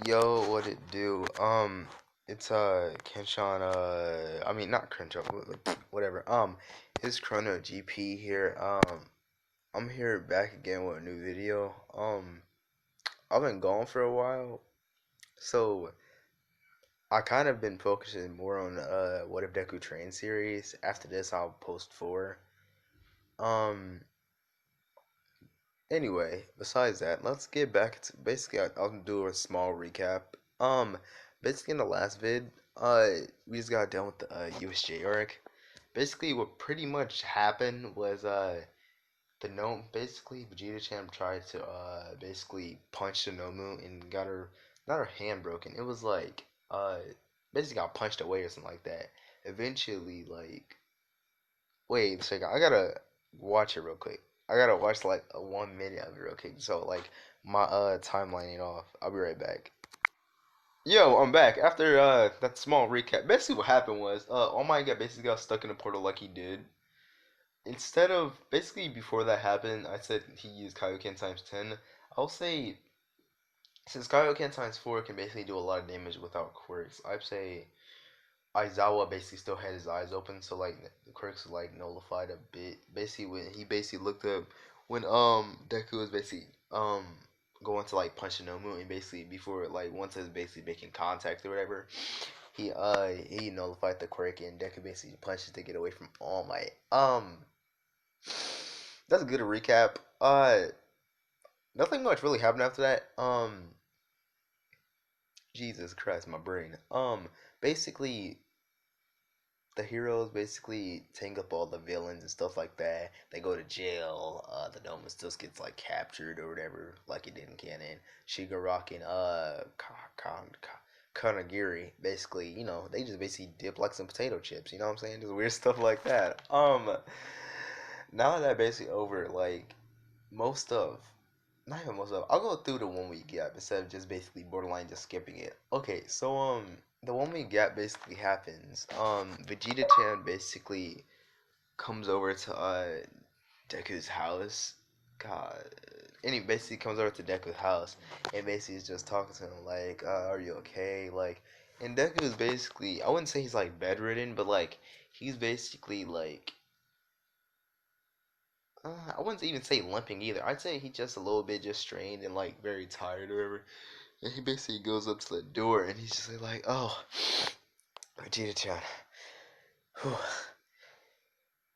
Yo, what it do? It's Kenshawn. I mean not Crenshaw, whatever. It's KronoGP here. I'm here back again with a new video. I've been gone for a while, so I kind of been focusing more on What If Deku Train series. After this, I'll post 4. Um. Anyway, besides that, let's get back to basically. I'll do a small recap. Um, Basically in the last vid, we just got done with the USJ arc. Basically, what pretty much happened was the gnome. Basically, Vegeta-chan tried to basically punch the Nomu and got her not her hand broken. It was like basically got punched away or something like that. Eventually, like wait a second, I gotta watch it real quick. I gotta watch like a 1 minute of it real quick. So like my timeline ain't off. I'll be right back. Yo, I'm back. After that small recap, basically what happened was All Might basically got stuck in a portal like he did. Instead of basically before that happened, I said he used Kaioken times 10. I'll say since Kaioken times 4 can basically do a lot of damage without quirks, I'd say Aizawa basically still had his eyes open, so like the quirks were like nullified a bit. Basically, when he basically looked up when Deku was basically going to like punch Nomu, and basically before like once it was basically making contact or whatever, he nullified the quirk, and Deku basically punches to get away from All Might. That's a good recap. Nothing much really happened after that. Jesus Christ, my brain. Basically the heroes basically tank up all the villains and stuff like that. They go to jail. The Nomus still gets like captured or whatever, like it did in canon. Shigaraki and Kanagiri basically, they just basically dip like some potato chips. You know what I'm saying? Just weird stuff like that. Now that basically over, like most of, not even most of, I'll go through the 1 week gap instead of just basically borderline just skipping it. Okay, so the 1 week gap basically happens. Vegeta Chan basically comes over to Deku's house. God, and he basically comes over to Deku's house and basically is just talking to him like, "Are you okay?" Like, and Deku is basically, I wouldn't say he's like bedridden, but like he's basically like, I wouldn't even say limping either. I'd say he's just a little bit just strained and like very tired or whatever. And he basically goes up to the door and he's just like, "Oh, Vegeta-chan, whew,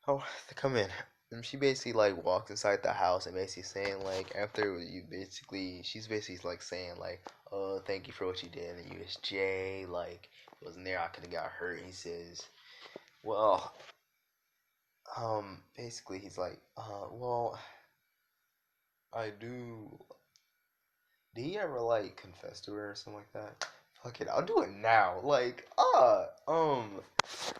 oh, come in." And she basically like walks inside the house and basically saying like after you basically she's basically like saying like, "Oh, thank you for what you did in the USJ. Like if it wasn't there, I could have got hurt." And he says, "Well, basically he's like, well, I do." Did he ever like confess to her or something like that? Fuck it, I'll do it now. Like,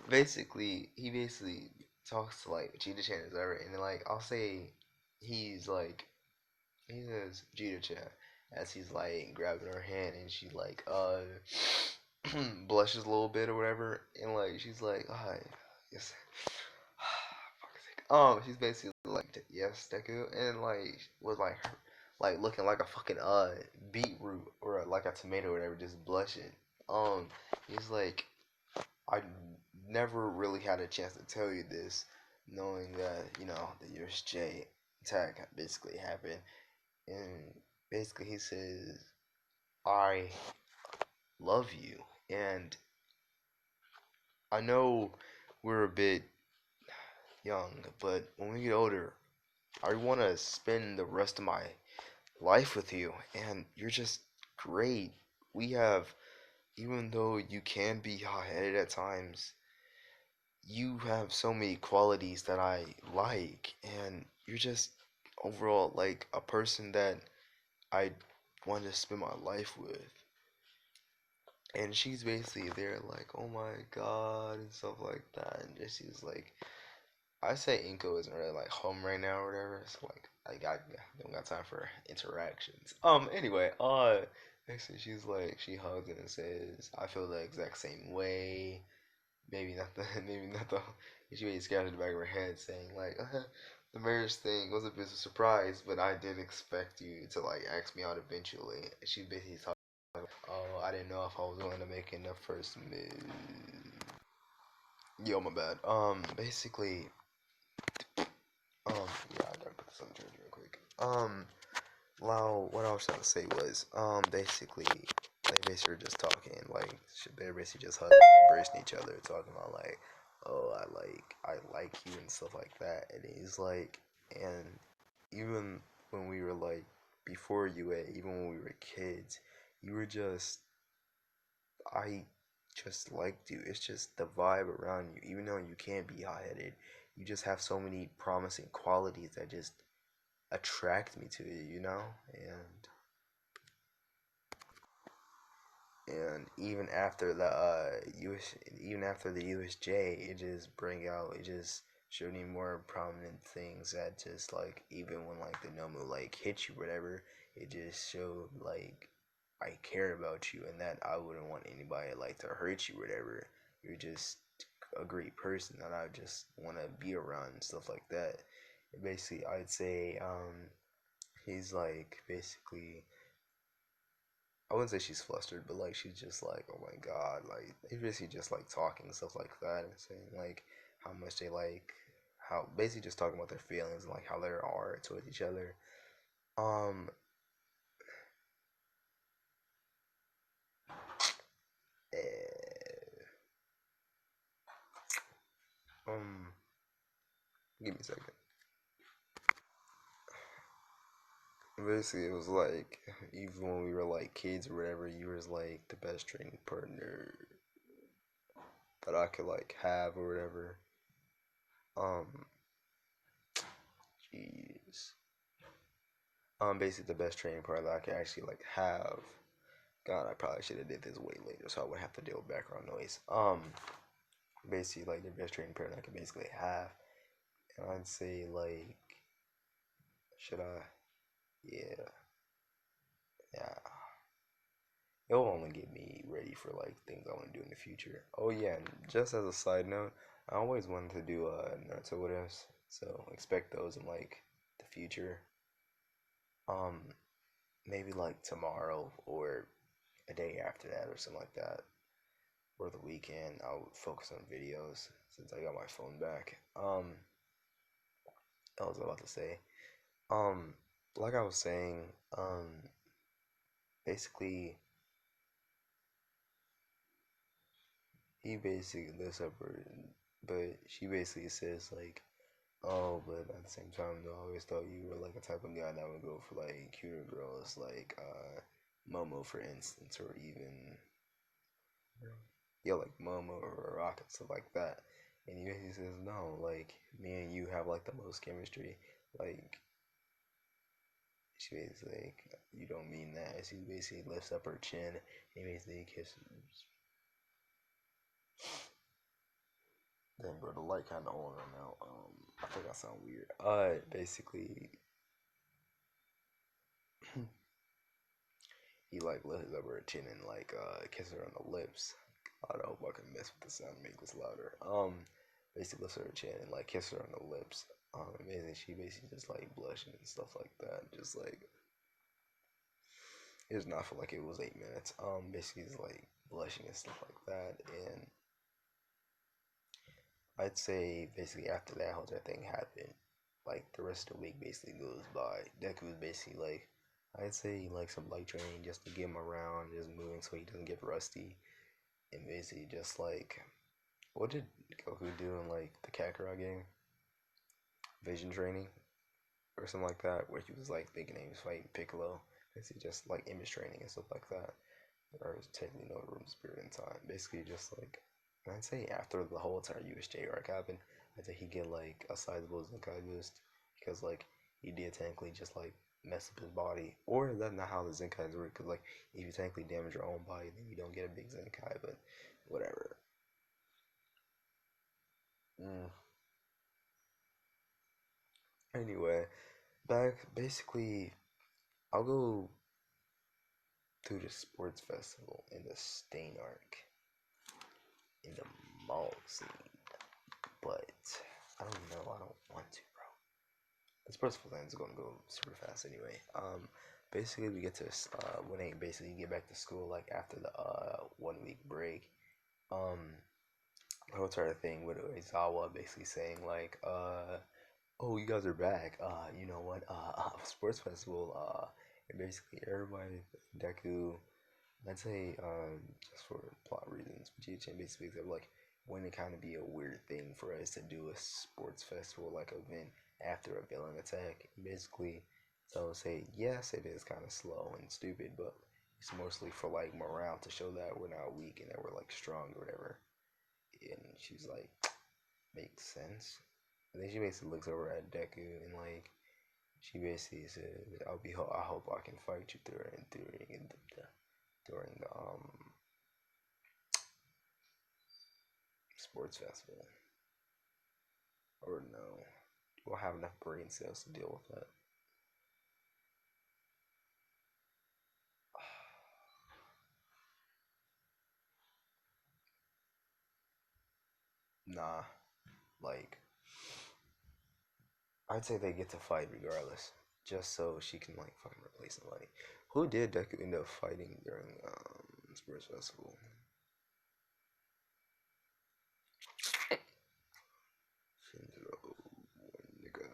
basically, he basically talks to like Vegeta Chan is ever, and then like I'll say he's like he says Vegeta Chan as he's like grabbing her hand, and she like blushes a little bit or whatever, and like she's like, "Hi, yes." She's basically like, "Yes, Deku," and like was like looking like a fucking beetroot or like a tomato or whatever, just blushing. Um, he's like, I never really had a chance to tell you this, knowing that the USJ attack basically happened, and basically he says, I love you, and I know we're a bit young, but when we get older, I want to spend the rest of my life with you, and you're just great. We have, even though you can be hot-headed at times, you have so many qualities that I like, and you're just overall like a person that I want to spend my life with. And she's basically there like, oh my god, and stuff like that. And just she's like, I say Inko isn't really like home right now or whatever. So like, I don't got time for interactions. Anyway, actually, she's like, she hugs it and says, I feel the exact same way. Maybe not the, maybe not the. She made scratch in the back of her head, saying like, the marriage thing was a bit of a surprise, but I did expect you to like ask me out eventually. She basically talking Oh, I didn't know if I was going to make the first move. Yo, my bad. Basically, yeah, I gotta put this on the charger real quick. What I was trying to say was, basically, they basically were just talking, like, they're basically just hugging, embracing each other, talking about, like, oh, I like you and stuff like that. And he's like, and even when we were like, before UA, even when we were kids, you were just, I just liked you. It's just the vibe around you. Even though you can't be hot-headed, you just have so many promising qualities that just attract me to you, you know? And even after the even after the USJ, it just showed me more prominent things that just like even when like the Nomu like hit you, whatever, it just showed like I care about you and that I wouldn't want anybody like to hurt you, whatever. You're just a great person that I just want to be around and stuff like that. And basically, I'd say he's like basically I wouldn't say she's flustered, but like she's just like, oh my god, like they basically just like talking and stuff like that and saying like how much they like how basically just talking about their feelings and like how they are towards each other. Um eh, um give me a second. Basically it was like even when we were like kids or whatever, you was like the best training partner that I could like have or whatever. Um jeez. Basically the best training partner that I could actually like have. God, I probably should have did this way later, so I wouldn't have to deal with background noise. Basically, like the best training partner I could basically have, and I'd say like, should I? Yeah, yeah. It'll only get me ready for like things I want to do in the future. Oh yeah, and just as a side note, I always wanted to do Naruto what ifs, so expect those in like the future. Um, maybe like tomorrow or a day after that or something like that. Or the weekend, I'll focus on videos since I got my phone back. I was about to say, um, like I was saying, basically, he basically lives up her, but she basically says like, oh, but at the same time, though, I always thought you were like a type of guy that would go for like cuter girls, like Momo, for instance, or even yeah, like Momo or Rock and stuff like that. And he says, no, like me and you have like the most chemistry. Like she basically like, you don't mean that. She basically lifts up her chin and basically kisses. Damn, bro, the light kind of on right now. I think I sound weird. Basically, he like lifts up her chin and like kisses her on the lips. God, I hope I can mess with the sound and make this louder. Basically lifts her chin and like kisses her on the lips. And basically she basically just like blushing and stuff like that. Just like it does not feel like it was 8 minutes. Basically it's like blushing and stuff like that. And I'd say basically after that whole thing happened, like the rest of the week basically goes by. Deku was basically like, I'd say like some light training just to get him around, just moving so he doesn't get rusty, and basically just like, what did Goku do in like the Kakarot game? Vision training or something like that, where he was like thinking he was fighting Piccolo. Basically just like image training and stuff like that, or technically no room spirit in time. Basically just like I'd say after the whole entire USJ arc happened, I'd say he get like a sizable Zenkai boost because like he did technically just like mess up his body, or that's not how the Zenkais work. Because like if you technically damage your own body, then you don't get a big Zenkai. But whatever. Mm. Anyway, back basically, I'll go to the sports festival in the Stain arc in the mall scene, but I don't know. I don't want to, bro. This personal plan is gonna go super fast anyway. basically we get to when they basically get back to school like after the 1 week break. Um, whole sort of thing with Aizawa basically saying like oh, you guys are back. You know what? Sports festival. And basically everybody, Deku, let's say, just for plot reasons, Vegeta basically said like, wouldn't it kind of be a weird thing for us to do a sports festival like event after a villain attack? Basically, so say yes, it is kind of slow and stupid, but it's mostly for like morale to show that we're not weak and that we're like strong or whatever. And she's like, makes sense. And then she basically looks over at Deku and like she basically says, I hope I can fight you during the sports festival." Or no, you won't have enough brain cells to deal with that. Nah, like I'd say they get to fight regardless, just so she can like fucking replace somebody. Who did Deku end up fighting during sports festival? Shinjiro, nigga.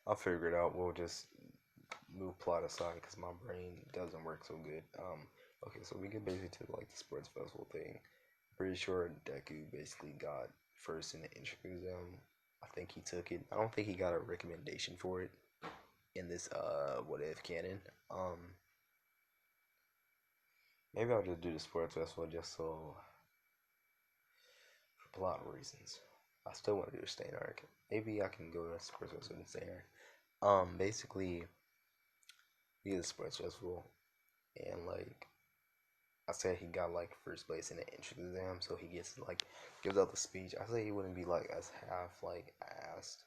I'll figure it out. We'll just move plot aside because my brain doesn't work so good. Okay, so we get basically to like the sports festival thing. Pretty sure Deku basically got first in the entry exam. I think he took it. I don't think he got a recommendation for it in this what if canon. Maybe I'll just do the sports festival just so for plot reasons. I still want to do the Stain arc. Maybe I can go to the sports festival and Stain arc. Basically, we did the sports festival and like I said, he got like first place in the entrance exam, so he gets like gives out the speech. I say he wouldn't be like as half like asked.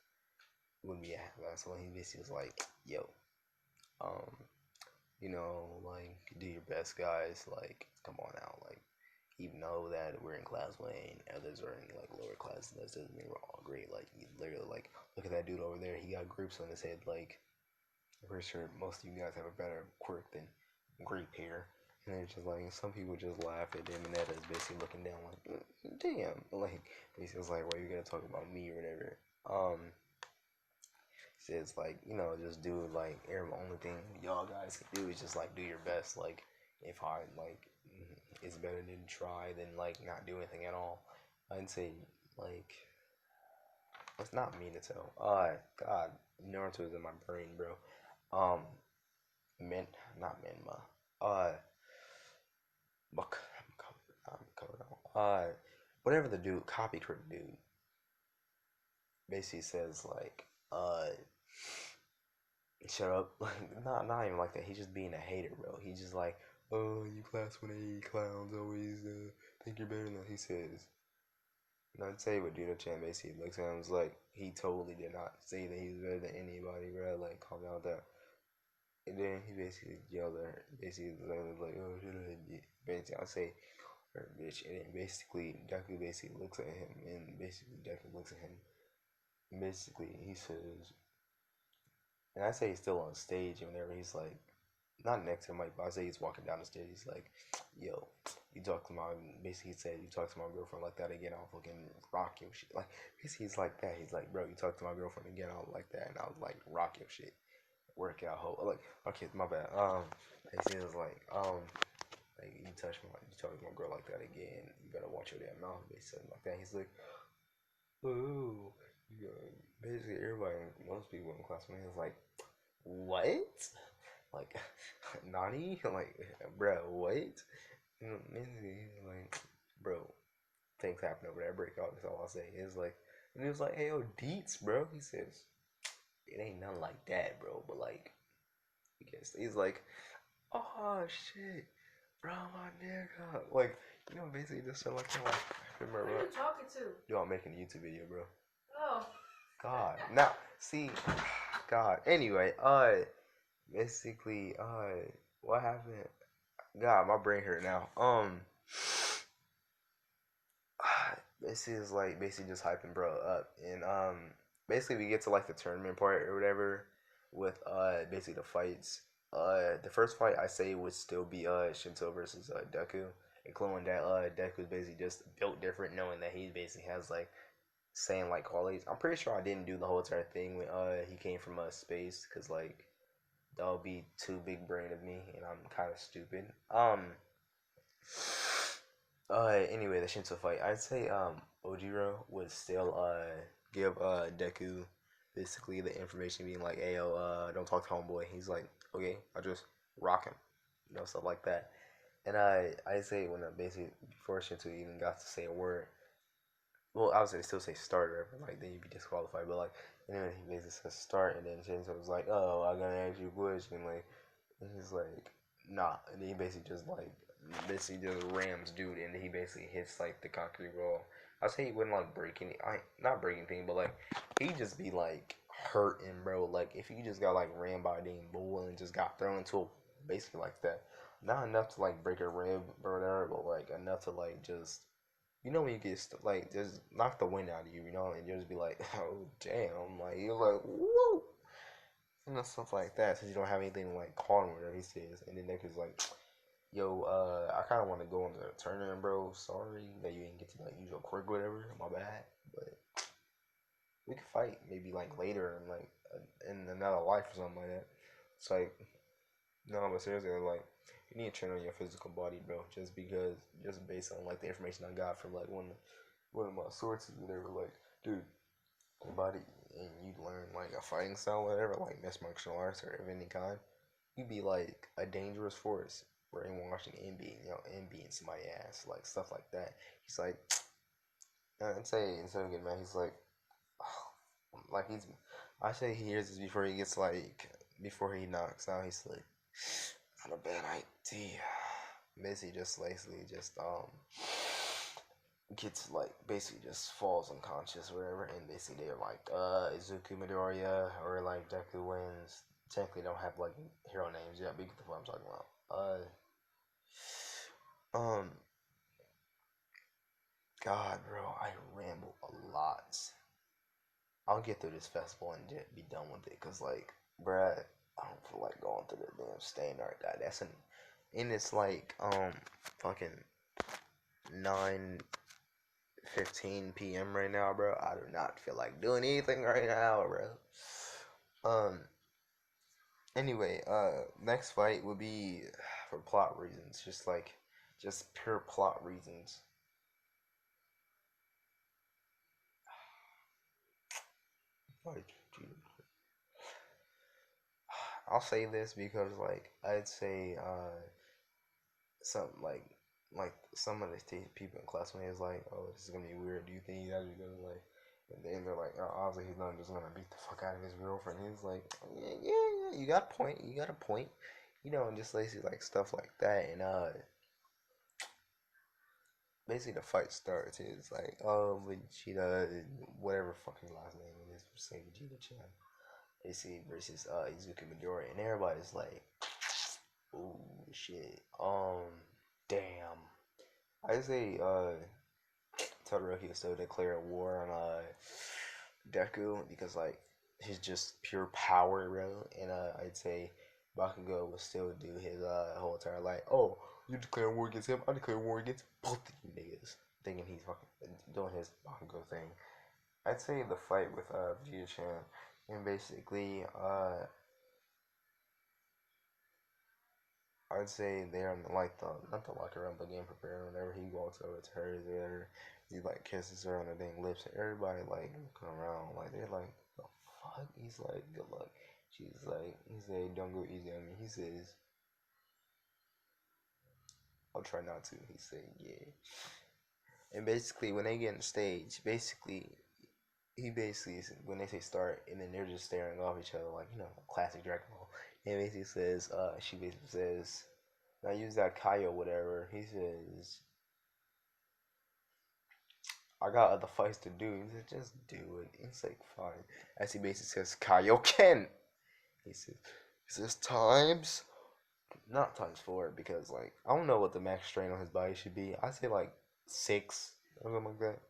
Wouldn't be a half ass. So he basically was like, "Yo, um, like do your best, guys. Like, come on out. Like, even though that we're in class way and others are in like lower classes, that doesn't mean we're all great. Like, you literally like look at that dude over there. He got groups on his head. Like, I'm pretty sure most of you guys have a better quirk than grape hair." And it's just like some people just laugh at him, and that is basically looking down like, damn, like basically it's like, why you gonna talk about me or whatever. Says like, just do like, the only thing y'all guys can do is just like do your best. Like, if I like, it's better than try than like not do anything at all. I'd say like, it's not mean to tell. God, Naruto is in my brain, bro. Um, Min, not Minma. Look, I'm covered on. Whatever the dude, copy critic dude, basically says like, shut up. Like, not even like that. He's just being a hater, bro. He's just like, oh, you class 1A clowns always think you're better than. He says, not say what Judo Chan basically looks at him was like, he totally did not say that he was better than anybody, bro. Like, calm down with that. And then he basically yelled at her, basically like, oh, shut up. Basically, I'll say, her bitch. And then basically, Deku basically looks at him, and basically, Deku looks at him. And basically, he says, and I say he's still on stage, and whenever he's like, not next to Mike, but I say he's walking down the stairs, he's like, yo, you talk to my, basically he said, you talk to my girlfriend like that again, I'll fucking rock your shit. Like, basically he's like that. He's like, bro, you talk to my girlfriend again, I'll like that, and I'll like rock your shit. Workout hoe. Like, okay, my bad. Basically it was like you talk to my girl like that again, you better watch your damn mouth. Basically like that. He's like, ooh, basically everybody, most people in class, man, is like, what? Like, Nani? Like, bro, what? He's like, bro, things happen over there. Break out. That's all I'll say. It's like, and he was like, hey, yo, Deets, bro. He says, it ain't nothing like that, bro. But like, he gets, he's like, oh shit, bro, my nigga. Like, basically just so like, I remember. Who are you talking to? Yo, I'm making a YouTube video, bro. Oh. God. Now, see, God. Anyway, basically, what happened? God, my brain hurt now. This is like basically just hyping bro up, and basically we get to like the tournament part or whatever with basically the fights. The first fight I say would still be Shinto versus Deku, including that Deku is basically just built different, knowing that he basically has like saying like qualities. I'm pretty sure I didn't do the whole entire thing when he came from space, because like that would be too big brain of me, and I'm kind of stupid. Anyway, the Shinto fight, I'd say Ojiro would still give Deku basically the information, being like, "Hey, yo, don't talk to homeboy." He's like, "Okay, I just rock him," stuff like that. And I say when basically before Shinto even got to say a word, well, I was gonna still say starter, like then you'd be disqualified. But like, and then he basically says start, and then Shinto was like, "Oh, I'm gonna ask you a question," like, and he's like, "Nah," and then he basically just like basically just rams dude, and he basically hits like the concrete wall. I say he wouldn't like break any, I not breaking anything, but like he just be like hurting, bro. Like if you just got like rammed by a damn bull and just got thrown into a, basically like that. Not enough to like break a rib or whatever, but like enough to like just, when you get like just knock the wind out of you, and you just be like, oh damn, like you're like whoa, stuff like that. Since you don't have anything to like call him, whatever he says, and then Neku's like, yo, I kind of want to go into the tournament, bro. Sorry that you didn't get to like use your quirk, or whatever. My bad, but we could fight maybe like later in like in another life or something like that. It's like, no, but seriously, like you need to train on your physical body, bro. Just based on like the information I got from like one of my sources, they were like, dude, your body, and you learn like a fighting style, whatever, like mixed martial arts or of any kind, you'd be like a dangerous force. Brainwashing and beating somebody ass, like stuff like that. He's like, I'd say instead of getting mad, he's like, like he's. I say he hears this before he gets like before he knocks out. He's like, not a bad idea. Basically, just gets like basically just falls unconscious or whatever, and basically they're like Izuku Midoriya or like Deku wins. Technically don't have like hero names yet, but you get the what I'm talking about. Um God, bro, I ramble a lot. I'll get through this festival and be done with it, cause like, bruh, I don't feel like going through the damn standard guy. That's and it's like fucking 9:15 p.m. right now, bro. I do not feel like doing anything right now, bro. Um. Anyway, next fight would be for plot reasons, just pure plot reasons. Like, I'll say this because like I'd say something like some of the people in class when he was like, oh, this is gonna be weird. Do you think he's actually gonna like? And then they're like, oh, obviously he's not just gonna beat the fuck out of his girlfriend. He's like, yeah, yeah, yeah. You got a point. You got a point. And just like stuff like that. And basically the fight starts. It's like, oh, Vegeta, whatever fucking last name it is, say Vegeta-chan. AC versus Izuku Midori, and everybody's like, "Ooh, shit, damn." I say Todoroki will still declare a war on Deku, because like he's just pure power, bro. And I'd say Bakugo will still do his whole entire like, oh, you declare war against him, I declare war against both of you niggas, thinking he's fucking doing his Bakugo thing. I'd say the fight with Vegeta-chan, and basically I'd say they're in like the not the locker room, but game prepared. Whenever he walks over to her, there he like kisses her on the dang lips, and everybody like looking around, like they're like, the fuck? He's like, good luck. She's like, he said, don't go easy on me. He says, I'll try not to. He said, yeah. And basically, when they get on the stage, he basically when they say start, and then they're just staring off each other like classic Dragon Ball. And basically says, she basically says, "Now use that Kai or whatever." He says, "I got other fights to do." He said, "Just do it." It's like fine. As he basically says, "Kaioken." He says, times, not times four, because like I don't know what the max strain on his body should be. I say like 6 or something like that.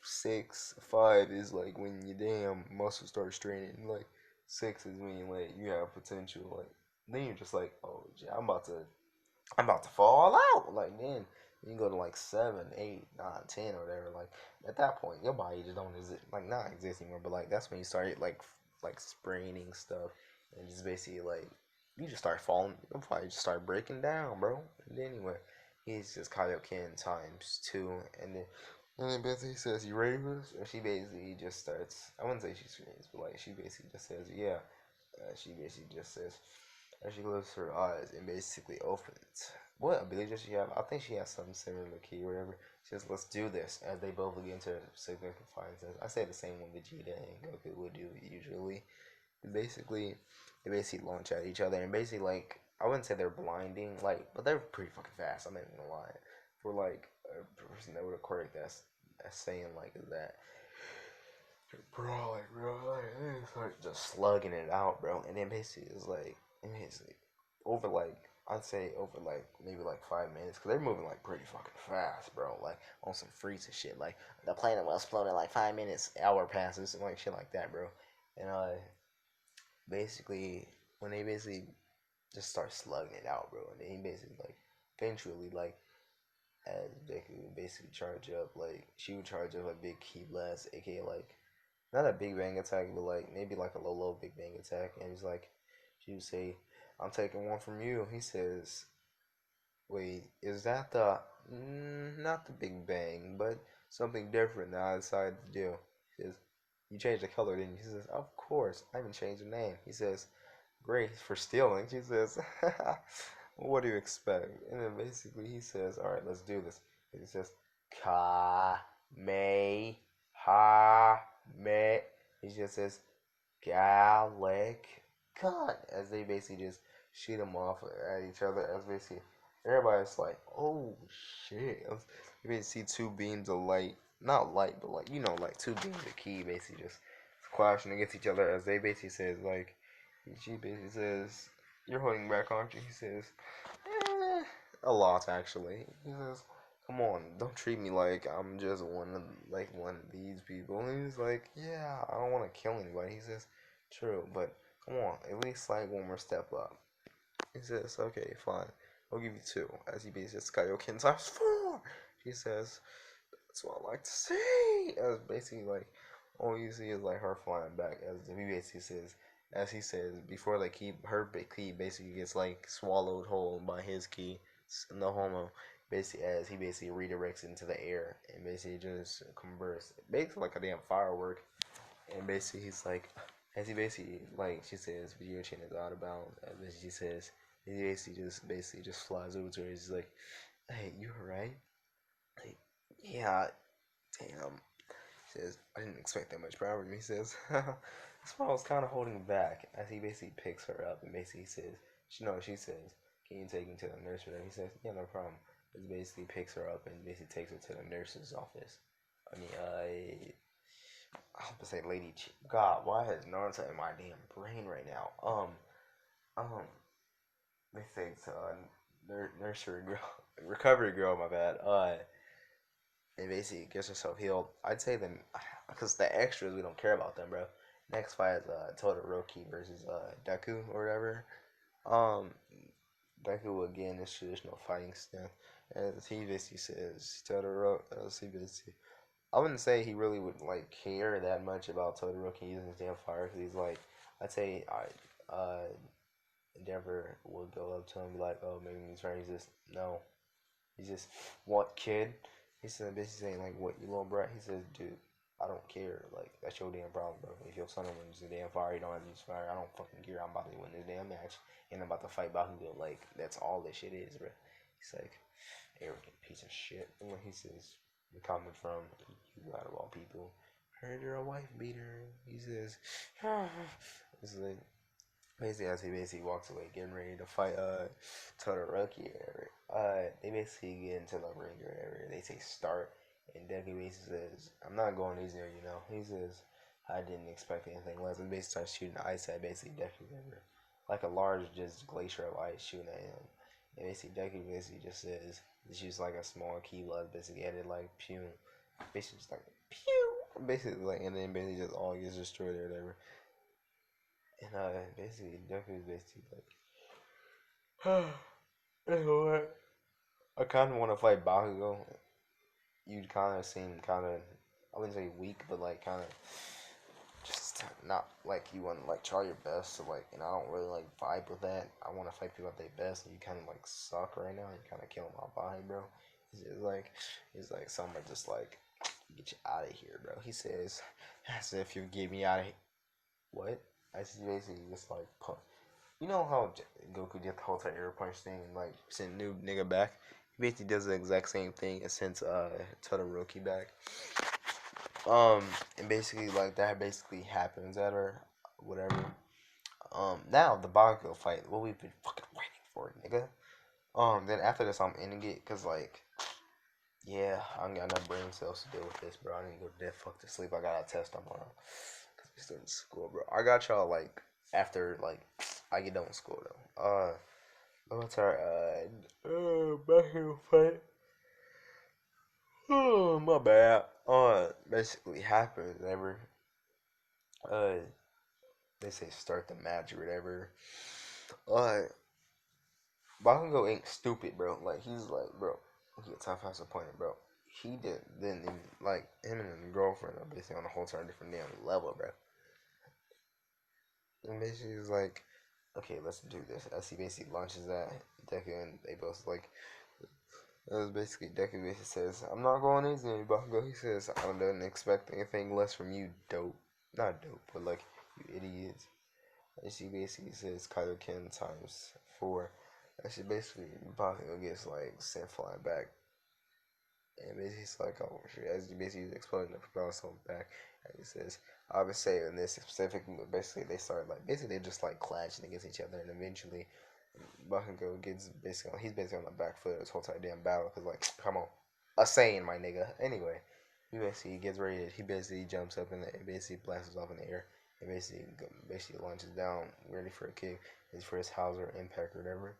6, 5 is like when your damn muscles start straining. Like 6 is when like you have potential. Like then you're just like, oh, yeah, I'm about to fall out. Like then you go to like 7, 8, 9, 10 or whatever. Like at that point, your body just don't exist, like not exist anymore. But like that's when you start like spraining stuff and just basically like you just start falling. You'll probably just start breaking down, bro. And anyway, he's just Kaioken times 2, and then basically says, "You ready for this?" And she basically just starts. I wouldn't say she screams, but like she basically just says, "Yeah." She basically just says, as she closes her eyes and basically opens. What ability does she have? I think she has something similar to Key or whatever. She says, "Let's do this." As they both begin to significant fights. I say the same one Vegeta and Goku would do usually. Basically, they basically launch at each other and basically like I wouldn't say they're blinding, like, but they're pretty fucking fast. I'm not even gonna lie. For like a person that would have correct that's saying like that. Bro, like, bro, like, it's like just slugging it out, bro. And then basically it's like, over like, I'd say over like maybe like 5 minutes, cause they're moving like pretty fucking fast, bro. Like on some freeze and shit. Like the planet will explode in like 5 minutes, hour passes, and like shit like that, bro. And basically when they basically just start slugging it out, bro, and then he basically like eventually like as Deku would basically charge up, like she would charge up a big key blast, aka like not a big bang attack, but like maybe like a low big bang attack. And he's like, she would say, "I'm taking one from you." He says, "Wait, is that the not the big bang, but something different that I decided to do?" He says, "You changed the color, didn't you?" He says, "Of course, I even changed the name." He says, "Great for stealing." She says, "What do you expect?" And then basically he says, "All right, let's do this." He says, "Ka me ha me." He just says, "Gallic gun," as they basically just shoot them off at each other. As basically everybody's like, "Oh shit!" You basically see two beams of light, not light, but like like two beams of key basically just clashing against each other. As they basically says like. She basically says, "You're holding back, aren't you?" He says, "A lot, actually." He says, "Come on, don't treat me like I'm just one of these people." And he's like, "Yeah, I don't want to kill anybody." He says, "True, but come on, at least like one more step up." He says, "Okay, fine, I'll give you two." As he basically says, "Kaioken times 4." She says, "That's what I like to see." As basically like all you see is like her flying back as he basically says, as he says before the key, her key basically gets like swallowed whole by his key, no homo. Basically, as he basically redirects into the air and basically just converts, basically like a damn firework. And basically he's like, as he basically like she says, video chain is out of bounds. As she says, he basically just flies over to her. He's like, "Hey, you alright?" Like, "Yeah, damn." He says, "I didn't expect that much power." He says, "That's why I was kind of holding back." As he basically picks her up and basically says, she says, "Can you take me to the nurse?" He says, "Yeah, no problem." He basically picks her up and basically takes her to the nurse's office. I mean, I was to say Lady God, why is Naruto in my damn brain right now? They say it's nursery girl, recovery girl. My bad. And basically gets herself healed. I'd say them because the extras we don't care about them, bro. Next fight is Todoroki versus Deku or whatever. Um, Deku again is traditional fighting style, as he basically says Todoroki. He basically, I wouldn't say he really would like care that much about Todoroki using his damn fire because he's like, I'd say Endeavor would go up to him and be like, "Oh, maybe he's trying." He's just no. He's just, "What, kid?" He said, basically saying, like, "What, you little brat?" He says, "Dude, I don't care. Like, that's your damn problem, bro. If your son wins the damn fire, you don't have to use fire. I don't fucking care. I'm about to win this damn match. And I'm about to fight Bakugo. Like, that's all this shit is, bro." He's like, arrogant piece of shit. And when he says, "You're coming from, you out of all people, heard you're a wife beater." He says, it's like, basically as he basically walks away getting ready to fight Todoroki area. They basically get into the ring area. They say start, and Deku basically says, "I'm not going easier, you know." He says, "I didn't expect anything less." And basically starts shooting ice at basically Deku River. Like a large just glacier of ice shooting at him. And basically Deku basically just says, it's just like a small key blood basically added like pew. Basically just like pew, basically like, and then basically just all gets destroyed or whatever. And basically Deku is basically like, you know what? I kind of want to fight Bakugo. You kind of seem kind of, I wouldn't say weak, but like kind of just not like you want to like try your best. So like, and I don't really like vibe with that. I want to fight people at their best, and you kind of like suck right now. You kind of killing my vibe, bro. He's like, someone just like get you out of here, bro. He says, as if you get me out of here. What? I just basically just like pump. You know how Goku did the whole entire air punch thing and like sent new nigga back? He basically does the exact same thing and sends Todoroki back. And basically like that basically happens at her, whatever. Now the Bakugo fight, what we've been fucking waiting for, nigga. Then after this I'm ending it, cause like, yeah, I ain't got enough brain cells to deal with this, bro. I need to go to bed, fuck to sleep. I got a test tomorrow, cause we still in school, bro. I got y'all like after like I get done with school though. What's our Bakugo fight? Oh, my bad. Basically happened whenever uh they say start the match or whatever. Uh, Bakugo ain't stupid, bro. Like he's like, bro, he a tough ass opponent, bro. He didn't even like him and his girlfriend are basically on a whole entire different damn level, bro. And basically he's like, okay, let's do this. As he basically launches at Deku, and they both like, it was basically Deku basically says, I'm not going easy on you, Bakugo. He says, I don't expect anything less from you, dope. Not dope, but like, you idiots. And she basically says Kaioken times 4. And she basically, Bakugo gets like sent flying back. And basically he's like, oh shit, as he basically exploding the propeller himself back. And he says, I would say in this specific, basically they start like, basically they're just like clashing against each other. And eventually Bakugo gets basically, he's basically on the back foot of this whole entire damn battle. Cause like, come on, a Saiyan, my nigga. Anyway, he basically gets ready. He basically jumps up and basically blasts off in the air. And basically launches down, ready for a kick. It's for his Hauser impact or whatever.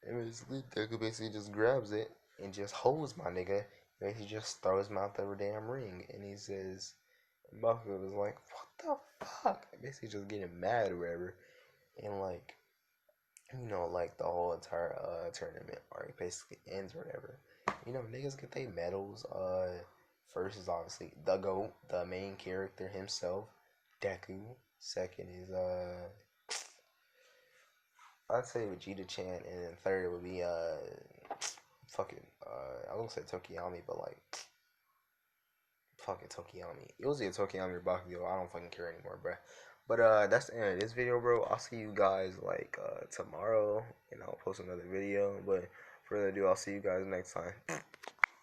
And basically, Deku basically just grabs it and just holds my nigga. Basically, just throws him out the damn ring. And he says, Bakugo was like, what the fuck? Basically, just getting mad or whatever. And like, you know, like the whole entire tournament arc basically ends or whatever. You know, niggas get their medals. First is obviously the GOAT, the main character himself, Deku. Second is I'd say Vegeta Chan, and then third would be fucking I won't say Tokiyami, but like fucking Tokiyami. It was either Tokiyami or Bakugo. I don't fucking care anymore, bruh. But that's the end of this video, bro. I'll see you guys like tomorrow, and I'll post another video. But further ado, I'll see you guys next time.